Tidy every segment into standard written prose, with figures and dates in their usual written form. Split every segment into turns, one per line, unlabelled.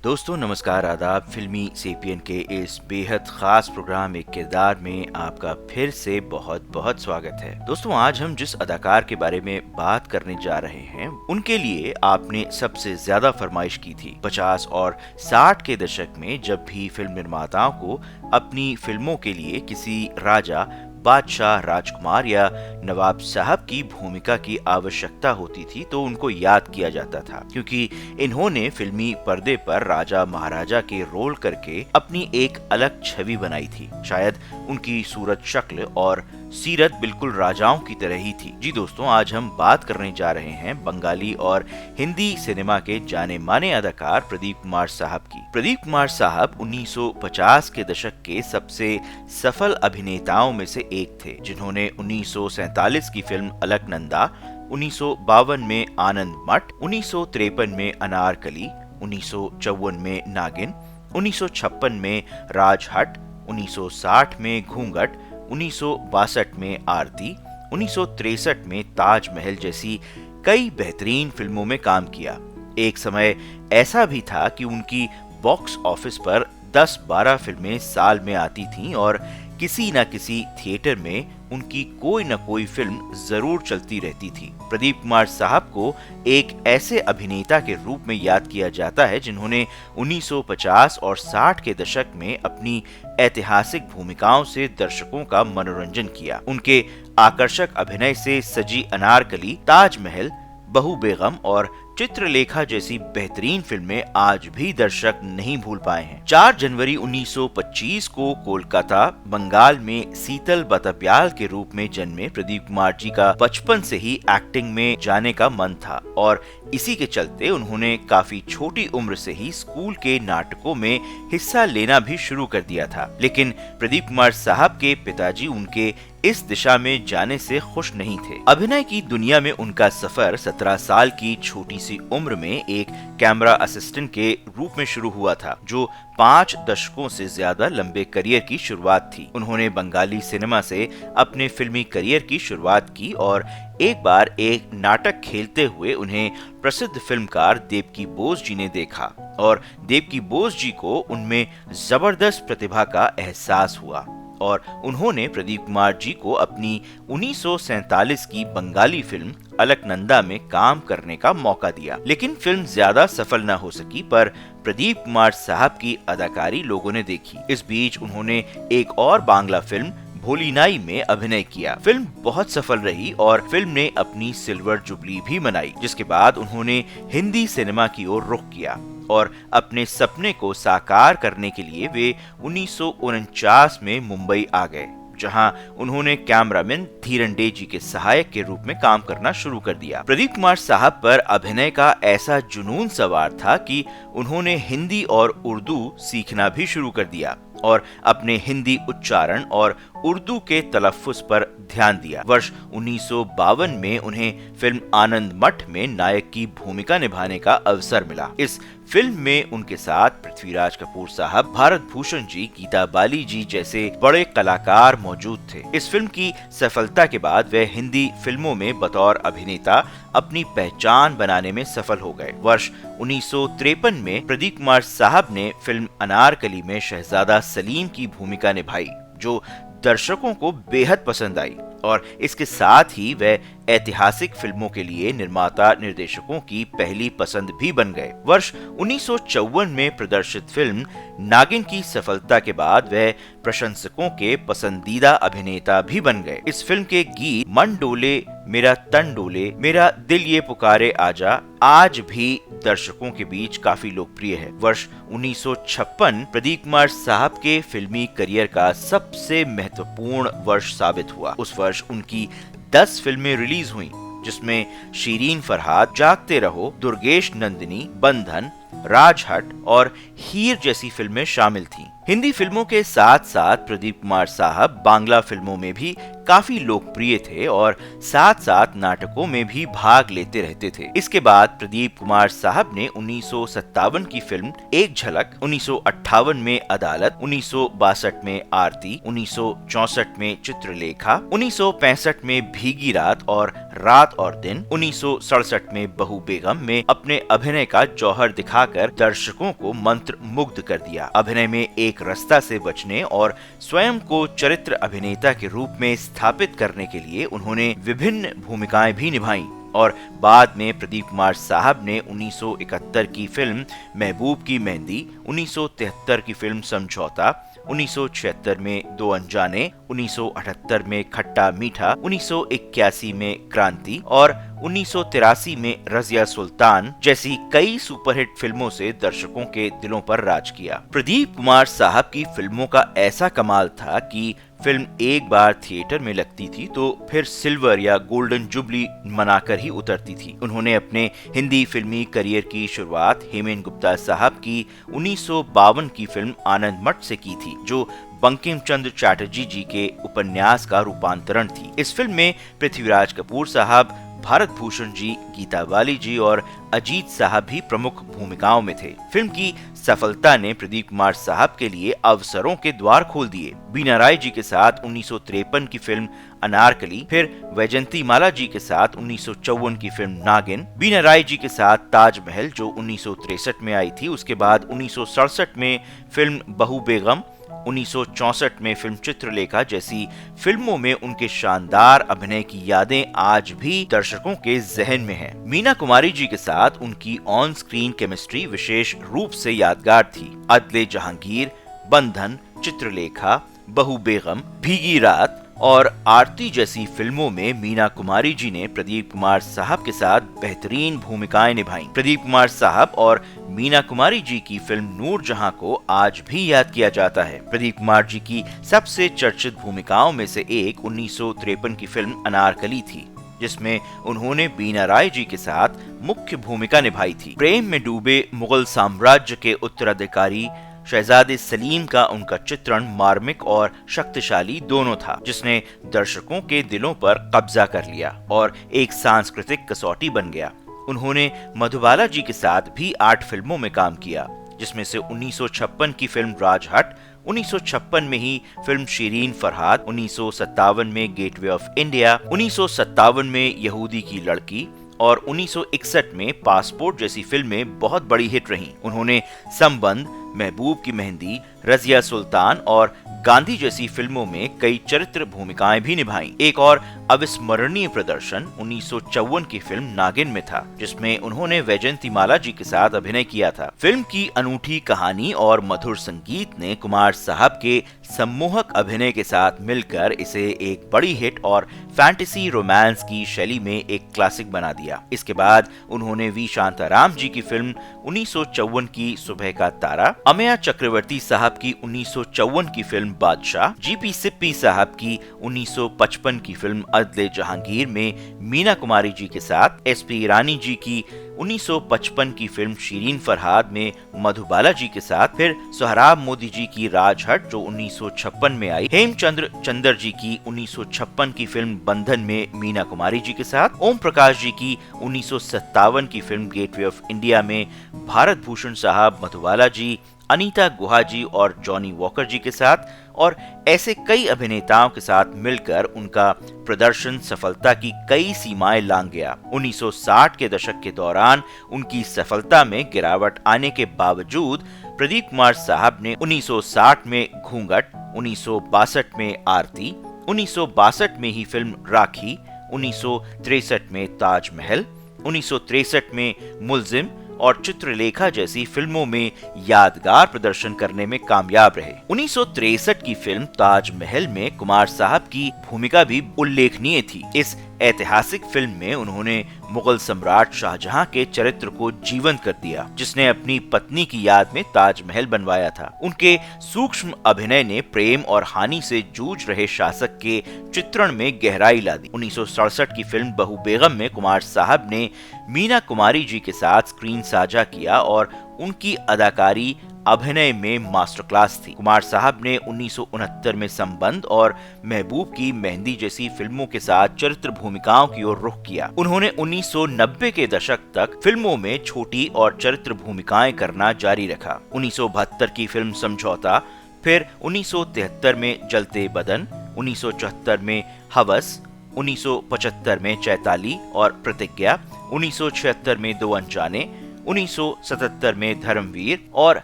दोस्तों नमस्कार, आदाब। फिल्मी सेपियन के इस बेहद खास प्रोग्राम एक किरदार में आपका फिर से बहुत बहुत स्वागत है। दोस्तों आज हम जिस अदाकार के बारे में बात करने जा रहे हैं उनके लिए आपने सबसे ज्यादा फरमाइश की थी 50 और 60 के दशक में। जब भी फिल्म निर्माताओं को अपनी फिल्मों के लिए किसी राजा, बादशाह, राजकुमार या नवाब साहब की भूमिका की आवश्यकता होती थी तो उनको याद किया जाता था, क्योंकि इन्होंने फिल्मी पर्दे पर राजा महाराजा के रोल करके अपनी एक अलग छवि बनाई थी। शायद उनकी सूरत, शक्ल और सीरत बिल्कुल राजाओं की तरह ही थी। जी दोस्तों, आज हम बात करने जा रहे हैं बंगाली और हिंदी सिनेमा के जाने माने अदाकार प्रदीप कुमार साहब की। प्रदीप कुमार साहब 1950 के दशक के सबसे सफल अभिनेताओं में से एक थे, जिन्होंने 1947 की फिल्म अलकनंदा, 1952 में आनंद मठ, 1953 में अनारकली, 1954 में नागिन, 1956 में राजहट, 1960 में घूंघट, 1962 में आरती, 1963 में ताजमहल जैसी कई बेहतरीन फिल्मों में काम किया। एक समय ऐसा भी था कि उनकी बॉक्स ऑफिस पर 10-12 फिल्में साल में आती थीं और किसी न किसी थिएटर में उनकी कोई न कोई फिल्म जरूर चलती रहती थी। प्रदीप कुमार साहब को एक ऐसे अभिनेता के रूप में याद किया जाता है जिन्होंने 1950 और 60 के दशक में अपनी ऐतिहासिक भूमिकाओं से दर्शकों का मनोरंजन किया। उनके आकर्षक अभिनय से सजी अनारकली, ताजमहल, बहू बेगम और चित्रलेखा जैसी बेहतरीन फिल्में आज भी दर्शक नहीं भूल पाए हैं। 4 जनवरी 1925 को कोलकाता, बंगाल में सीतल बतब्याल के रूप में जन्मे प्रदीप कुमार जी का बचपन से ही एक्टिंग में जाने का मन था और इसी के चलते उन्होंने काफी छोटी उम्र से ही स्कूल के नाटकों में हिस्सा लेना भी शुरू कर दिया था। लेकिन प्रदीप कुमार साहब के पिताजी उनके इस दिशा में जाने से खुश नहीं थे। अभिनय की दुनिया में उनका सफर 17 साल की छोटी सी उम्र में एक कैमरा असिस्टेंट के रूप में शुरू हुआ था, जो 5 दशकों से ज्यादा लंबे करियर की शुरुआत थी। उन्होंने बंगाली सिनेमा से अपने फिल्मी करियर की शुरुआत की और एक बार एक नाटक खेलते हुए उन्हें प्रसिद्ध फिल्मकार देवकी बोस जी ने देखा और देवकी बोस जी को उनमें जबरदस्त प्रतिभा का एहसास हुआ और उन्होंने प्रदीप कुमार जी को अपनी 1947 की बंगाली फिल्म अलकनंदा में काम करने का मौका दिया। लेकिन फिल्म ज्यादा सफल न हो सकी, पर प्रदीप कुमार साहब की अदाकारी लोगों ने देखी। इस बीच उन्होंने एक और बांग्ला फिल्म भोलीनाई में अभिनय किया। फिल्म बहुत सफल रही और फिल्म ने अपनी सिल्वर जुबली भी मनाई, जिसके बाद उन्होंने हिंदी सिनेमा की ओर रुख किया और अपने सपने को साकार करने के लिए वे 1949 में मुंबई आ गए, जहां उन्होंने कैमरामैन धीरन डे जी के सहायक के रूप में काम करना शुरू कर दिया। प्रदीप कुमार साहब पर अभिनय का ऐसा जुनून सवार था कि उन्होंने हिंदी और उर्दू सीखना भी शुरू कर दिया और अपने हिंदी उच्चारण और उर्दू के तलफ्फुज पर ध्यान दिया। वर्ष 1952 में उन्हें फिल्म आनंद मठ में नायक की भूमिका निभाने का अवसर मिला। इस फिल्म में उनके साथ पृथ्वीराज कपूर साहब, भारत भूषण जी, गीता बाली जी जैसे बड़े कलाकार मौजूद थे। इस फिल्म की सफलता के बाद वे हिंदी फिल्मों में बतौर अभिनेता अपनी पहचान बनाने में सफल हो गए। वर्ष 1953 में प्रदीप कुमार साहब ने फिल्म अनारकली में शहजादा सलीम की भूमिका निभाई, जो दर्शकों को बेहद पसंद आई और इसके साथ ही वह ऐतिहासिक फिल्मों के लिए निर्माता निर्देशकों की पहली पसंद भी बन गए। वर्ष 1954 में प्रदर्शित फिल्म नागिन की सफलता के बाद वह प्रशंसकों के पसंदीदा अभिनेता भी बन गए। इस फिल्म के गीत मन डोले मेरा तन डोले, मेरा दिल ये पुकारे आजा आज भी दर्शकों के बीच काफी लोकप्रिय है। वर्ष 1956 प्रदीप कुमार साहब के फिल्मी करियर का सबसे महत्वपूर्ण वर्ष साबित हुआ। उस वर्ष उनकी 10 फिल्में रिलीज हुईं, जिसमें शीरीन फरहाद, जागते रहो, दुर्गेश नंदिनी, बंधन, राजहट और हीर जैसी फिल्में शामिल थीं। हिंदी फिल्मों के साथ साथ प्रदीप कुमार साहब बांग्ला फिल्मों में भी काफी लोकप्रिय थे और साथ साथ नाटकों में भी भाग लेते रहते थे। इसके बाद प्रदीप कुमार साहब ने 1957 की फिल्म एक झलक, 1958 में अदालत, 1962 में आरती, 1964 में चित्रलेखा, 1965 में भीगी रात और दिन, 1967 में बहू बेगम में अपने अभिनय का जौहर दिखा दिखाकर दर्शकों को मंत्र मुग्ध कर दिया। अभिनय में एक रास्ता से बचने और स्वयं को चरित्र अभिनेता के रूप में स्थापित करने के लिए उन्होंने विभिन्न भूमिकाएं भी निभाई और बाद में प्रदीप कुमार साहब ने 1971 की फिल्म महबूब की मेहंदी, 1973 की फिल्म समझौता, 1976 में दो अनजाने, 1978 में खट्टा मीठा, 1981 में क्रांति और 1983 में रजिया सुल्तान जैसी कई सुपरहिट फिल्मों से दर्शकों के दिलों पर राज किया। प्रदीप कुमार साहब की फिल्मों का ऐसा कमाल था कि फिल्म एक बार थिएटर में लगती थी तो फिर सिल्वर या गोल्डन जुबली मनाकर ही उतरती थी। उन्होंने अपने हिंदी फिल्मी करियर की शुरुआत हेमेन गुप्ता साहब की 1952 की फिल्म आनंद मठ से की थी, जो बंकिम चंद्र चटर्जी जी के उपन्यास का रूपांतरण थी। इस फिल्म में पृथ्वीराज कपूर साहब, भारत भूषण जी, गीता बाली जी और अजीत साहब भी प्रमुख भूमिकाओं में थे। फिल्म की सफलता ने प्रदीप कुमार साहब के लिए अवसरों के द्वार खोल दिए। बीना राय जी के साथ 1953 की फिल्म अनारकली, फिर वैजंती माला जी के साथ 1954 की फिल्म नागिन, बीना राय जी के साथ ताजमहल जो 1963 में आई थी, उसके बाद 1967 में फिल्म बहू बेगम, 1964 में फिल्म चित्रलेखा जैसी फिल्मों में उनके शानदार अभिनय की यादें आज भी दर्शकों के जहन में हैं। मीना कुमारी जी के साथ उनकी ऑन स्क्रीन केमिस्ट्री विशेष रूप से यादगार थी। अदले जहांगीर, बंधन, चित्रलेखा, बहू बेगम, भीगी रात और आरती जैसी फिल्मों में मीना कुमारी जी ने प्रदीप कुमार साहब के साथ बेहतरीन भूमिकाएं निभाई। प्रदीप कुमार साहब और मीना कुमारी जी की फिल्म नूरजहां को आज भी याद किया जाता है। प्रदीप कुमार जी की सबसे चर्चित भूमिकाओं में से एक 1953 की फिल्म अनारकली थी, जिसमें उन्होंने बीना राय जी के साथ मुख्य भूमिका निभाई थी। प्रेम में डूबे मुगल साम्राज्य के उत्तराधिकारी शहजादे सलीम का उनका चित्रण मार्मिक और शक्तिशाली दोनों था, जिसने दर्शकों के दिलों पर कब्जा कर लिया और एक सांस्कृतिक कसौटी बन गया। उन्होंने मधुबाला जी के साथ भी 8 फिल्मों में काम किया, जिसमें से 1956 की फिल्म राजहट, 1956 में ही फिल्म शिरीन फरहाद, 1957 में गेटवे ऑफ इंडिया, 1957 में यहूदी की लड़की और 1961 में पासपोर्ट जैसी फिल्में बहुत बड़ी हिट रहीं। उन्होंने संबंध, महबूब की मेहंदी, रजिया सुल्तान और गांधी जैसी फिल्मों में कई चरित्र भूमिकाएं भी निभाई। एक और अविस्मरणीय प्रदर्शन 1954 की फिल्म नागिन में था, जिसमें उन्होंने वैजंती माला जी के साथ अभिनय किया था। फिल्म की अनूठी कहानी और मधुर संगीत ने कुमार साहब के सम्मोहक अभिनय के साथ मिलकर इसे एक बड़ी हिट और फैंटेसी रोमांस की शैली में एक क्लासिक बना दिया। इसके बाद उन्होंने वी शांताराम जी की फिल्म 1954 की सुबह का तारा, अमेया चक्रवर्ती साहब की 1954 की फिल्म बादशाह, जीपी सिप्पी साहब की 1955 की फिल्म अदले जहांगीर में मीना कुमारी जी के साथ, एसपी ईरानी जी की 1955 की फिल्म शिरीन फरहाद में मधुबाला जी के साथ, फिर सोहराब मोदी जी की राजहट जो 1956 में आई, हेमचंद्र चंदर जी की 1956 की फिल्म बंधन में मीना कुमारी जी के साथ, ओम प्रकाश जी की 1957 की फिल्म गेटवे ऑफ इंडिया में भारत भूषण साहब, मधुबाला जी, अनीता गुहा जी और जॉनी वॉकर जी के साथ, और ऐसे कई अभिनेताओं के साथ मिलकर उनका प्रदर्शन सफलता की कई सीमाएं लांघ गया। 1960 के दशक के दौरान उनकी सफलता में गिरावट आने के बावजूद प्रदीप कुमार साहब ने 1960 में घूंघट, 1962 में आरती, 1962 में ही फिल्म राखी, 1963 में ताजमहल, 1963 में मुल्जिम और चित्रलेखा जैसी फिल्मों में यादगार प्रदर्शन करने में कामयाब रहे। 1963 की फिल्म ताजमहल में कुमार साहब की भूमिका भी उल्लेखनीय थी। इस ऐतिहासिक फिल्म में उन्होंने मुगल सम्राट शाहजहां के चरित्र को जीवंत कर दिया, जिसने अपनी पत्नी की याद में ताजमहल बनवाया था। उनके सूक्ष्म अभिनय ने प्रेम और हानि से जूझ रहे शासक के चित्रण में गहराई ला दी। 1967 की फिल्म बहू बेगम में कुमार साहब ने मीना कुमारी जी के साथ स्क्रीन साझा किया और उनकी अदाकारी अभिनय में मास्टर क्लास थी। कुमार साहब ने 1969 में संबंध और महबूब की मेहंदी जैसी फिल्मों के साथ चरित्र भूमिकाओं की ओर रुख किया। उन्होंने 1990 के दशक तक फिल्मों में छोटी और चरित्र भूमिकाएं करना जारी रखा। 1972 की फिल्म समझौता, फिर 1973 में जलते बदन, 1974 में हवस, 1975 में चैताली और प्रतिज्ञा, 1976 में दो अनजाने, 1977 में धर्मवीर और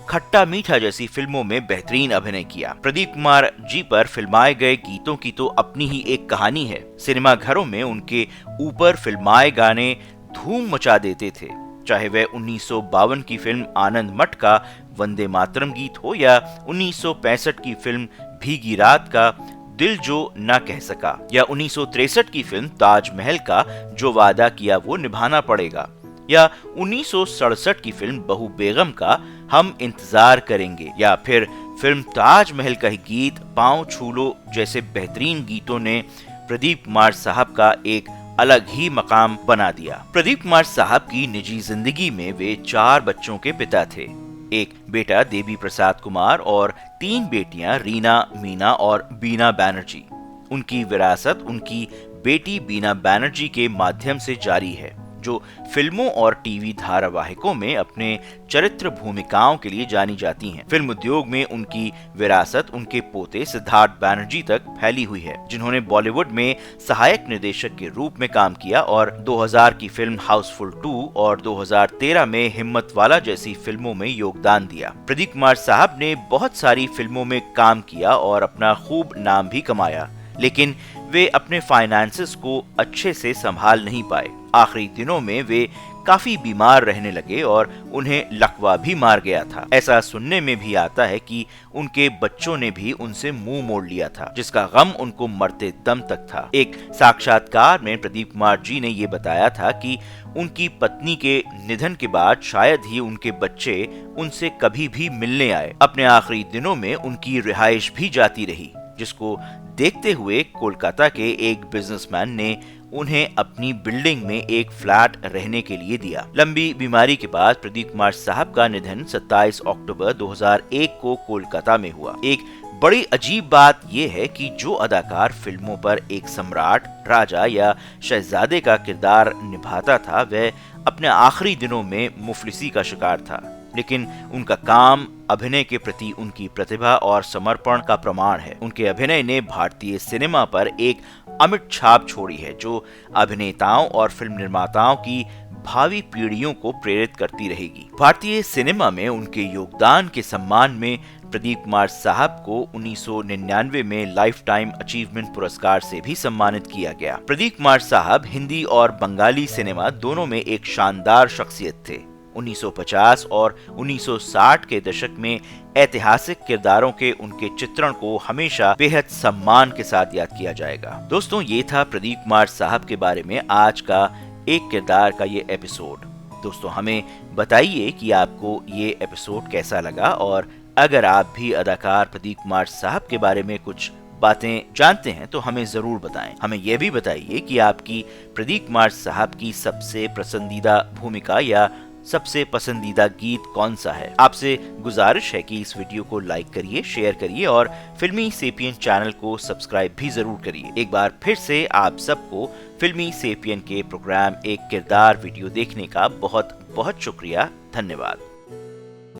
खट्टा मीठा जैसी फिल्मों में बेहतरीन अभिनय किया। प्रदीप कुमार जी पर फिल्माए गए गीतों की तो अपनी ही एक कहानी है। सिनेमा घरों में उनके ऊपर फिल्माए गाने धूम मचा देते थे, चाहे वह 1952 की फिल्म आनंद मठ का वंदे मातरम गीत हो या 1965 की फिल्म भीगी रात का दिल जो ना कह सका या 1963 की फिल्म ताजमहल का जो वादा किया वो निभाना पड़ेगा या 1967 की फिल्म बहू बेगम का हम इंतजार करेंगे या फिर फिल्म ताजमहल का ही गीत पांव छू लो जैसे बेहतरीन गीतों ने प्रदीप कुमार साहब का एक अलग ही मकाम बना दिया। प्रदीप कुमार साहब की निजी जिंदगी में वे 4 बच्चों के पिता थे। एक बेटा देवी प्रसाद कुमार और 3 बेटियां रीना, मीना और बीना बैनर्जी। उनकी विरासत उनकी बेटी बीना बैनर्जी के माध्यम से जारी है, जो फिल्मों और टीवी धारावाहिकों में अपने चरित्र भूमिकाओं के लिए जानी जाती हैं। फिल्म उद्योग में उनकी विरासत उनके पोते सिद्धार्थ बैनर्जी तक फैली हुई है, जिन्होंने बॉलीवुड में सहायक निर्देशक के रूप में काम किया और 2000 की फिल्म हाउसफुल 2 और 2013 में हिम्मत वाला जैसी फिल्मों में योगदान दिया। प्रदीप कुमार साहब ने बहुत सारी फिल्मों में काम किया और अपना खूब नाम भी कमाया, लेकिन वे अपने फाइनेंसेस को अच्छे से संभाल नहीं पाए। आखिरी दिनों में वे काफी बीमार रहने लगे और उन्हें लकवा भी मार गया था। ऐसा सुनने में भी आता है कि उनके बच्चों ने भी उनसे मुंह मोड़ लिया था, जिसका गम उनको मरते दम तक था। एक साक्षात्कार में प्रदीप कुमार जी ने ये बताया था कि उनकी पत्नी के निधन के बाद शायद ही उनके बच्चे उनसे कभी भी मिलने आए। अपने आखिरी दिनों में उनकी रिहाइश भी जाती रही, जिसको देखते हुए कोलकाता के एक बिजनेसमैन ने उन्हें अपनी बिल्डिंग में एक फ्लैट रहने के लिए दिया। लंबी बीमारी के बाद प्रदीप कुमार साहब का निधन 27 अक्टूबर 2001 को कोलकाता में हुआ। एक बड़ी अजीब बात यह है कि जो अदाकार फिल्मों पर एक सम्राट, राजा या शहजादे का किरदार निभाता था, वह अपने आखिरी दिनों में मुफलिसी का शिकार था, लेकिन उनका काम अभिनय के प्रति उनकी प्रतिभा और समर्पण का प्रमाण है। उनके अभिनय ने भारतीय सिनेमा पर एक अमिट छाप छोड़ी है, जो अभिनेताओं और फिल्म निर्माताओं की भावी पीढ़ियों को प्रेरित करती रहेगी। भारतीय सिनेमा में उनके योगदान के सम्मान में प्रदीप कुमार साहब को 1999 में लाइफ टाइम अचीवमेंट पुरस्कार से भी सम्मानित किया गया। प्रदीप कुमार साहब हिंदी और बंगाली सिनेमा दोनों में एक शानदार शख्सियत थे। 1950 और 1960 के दशक में ऐतिहासिक किरदारों के उनके चित्रण को हमेशा बेहद सम्मान के साथ याद किया जाएगा। दोस्तों, ये था प्रदीप कुमार साहब के बारे में आज का एक किरदार का ये एपिसोड। दोस्तों, हमें बताइए कि आपको ये एपिसोड कैसा लगा, और अगर आप भी अदाकार प्रदीप कुमार साहब के बारे में कुछ बातें जानते हैं तो हमें जरूर बताएं। हमें यह भी बताइए कि आपकी प्रदीप कुमार साहब की सबसे पसंदीदा भूमिका या सबसे पसंदीदा गीत कौन सा है। आपसे गुजारिश है कि इस वीडियो को लाइक करिए, शेयर करिए और फिल्मी सेपियन चैनल को सब्सक्राइब भी जरूर करिए। एक बार फिर से आप सबको फिल्मी सेपियन के प्रोग्राम एक किरदार वीडियो देखने का बहुत बहुत शुक्रिया। धन्यवाद।